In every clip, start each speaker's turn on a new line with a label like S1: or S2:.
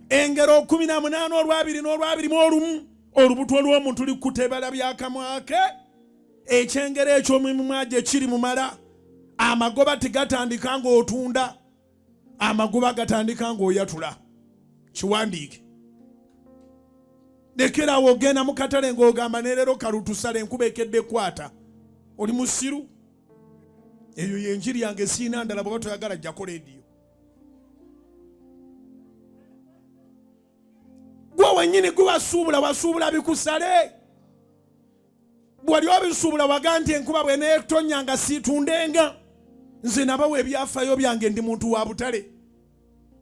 S1: engero 18 olwabiri n'olwabiri mu olumu olubuto lw'omuntu likutebala byakamwa ke ekyengero eky'omumwa gye kiri mu mala amagoba tegatandika ng'otunda amagoba gatandika ng'oyatula kiwandiike lekerawo ogenda mu katale ng'ogamba nerero kalutusale enkuba ekedde kwata oli musiru eyo yenjiri yange siina ndala bw'oba toyagala jjako leediyo gwe wennyini gwe wasuubula bikusale bwali obisuubula waga nti enkuba bw'eneetonnya nga siitundenga nze nabawa ebyafaayo byange ndi muntu wa butale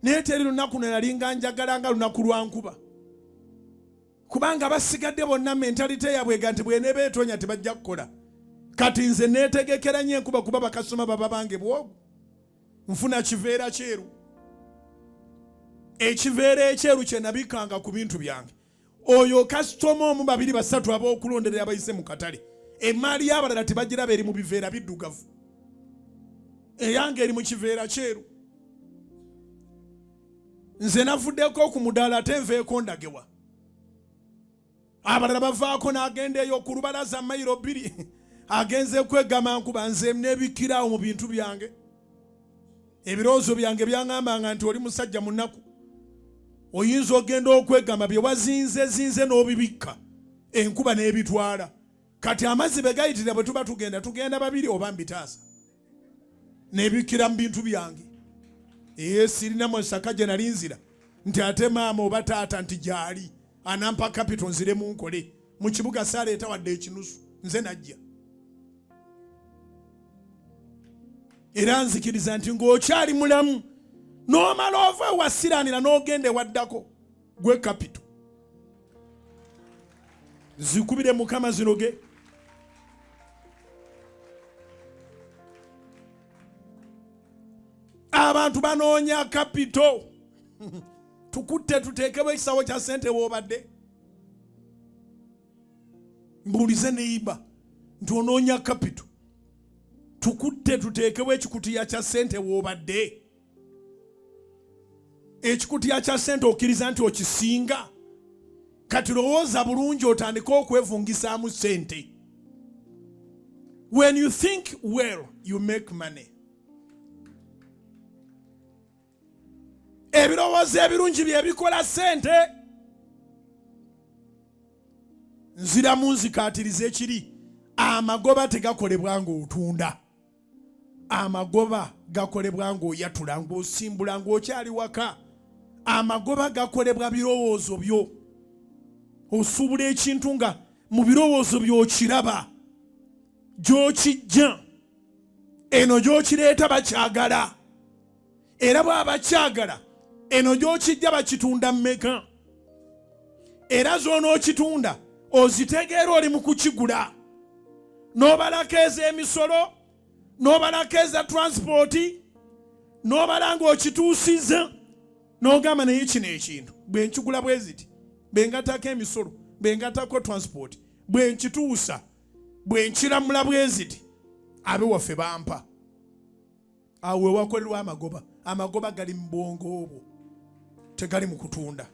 S1: naye teri lunaku nenalinga njagala nga lunaku lwa nkuba kubanga basigadde bonna mentalite yabwega nti bw'eneeba etonya tebajja kukola kati nze neetegekera nnyo enkuba kuba bakasoma baba bange bwogo nfuna kiveera kyeru ekiveera ekyeru kye nabikanga ku bintu byange oyo kasitoma omu babiri basatu ab'okulonderera abayise mu katale emaali y'abalala tebagiraba eri mu biveera biddugavu eyange eri mu kiveera kyeru nze navuddeko ku mudaala ate nveeko ndagewa abalala bavaako n'agenda eyo ku lubalaza mayiro 2 agenze kwegama nkuba nze nebikirawo mu bintu byange ebirowoozo byange byaŋŋambanga nti oli musajja munaku oyinza ogenda okwegama bye wazinze n'obibikka enkuba n'ebitwala kati amazzi be gayitira bwe tuba tugenda babiri oba mbitaasa nebikira mu bintu byange sirina musaka gye nali nzira nti ate maama oba taata nti gyali anampa kapito nziremu nkole mu kibuga saaleeta wadde ekinusu nze najja era nzikiriza nti ng'okyali mulamu n'omala ova ewasiranira n'ogenda ewaddako gwe kapito zikubire mukama zinoge abantu banoonya kapito tukutte tuteekebwa ekisawo kya ssente woobadde mbuulize neyiba nti onoonya kapito tukutte tuteekebwa ekikutiya kya ssente woobadde ekikutiya kya ssente okkiriza nti okisinga kati lowooza bulungi otandike okwevungisaamu ssente when you think well you make money ebirowoozo ebirungi byebikola ssente nziramu nzikaatiriza ekiri amagoba tegakolebwa ng'otunda amagoba gakolebwa ng'oyatula ng'osimbula ng'okyali waka amagoba gakolebwa birowoozo byo osuubula ekintu nga mu birowoozo by'okiraba gy'okijja eno gy'okireeta bakyagala era bw'aba bakyagala eno gy'okijja bakitunda mmeka era z'onookitunda ozitegeera oli mu kukigula n'obalako ez'emisolo n'obalako eza transporti n'obala ng'okituusiza n'ogamba naye kino ekintu bwe nkigula bwe ziti bwe ngatako emisolo bwe ngatako transport bwe nkituusa bwe nkiramula bwe ziti abe waffe bampa awo ewakolerwa amagoba gali mu bwongo obwo tegali mu kutunda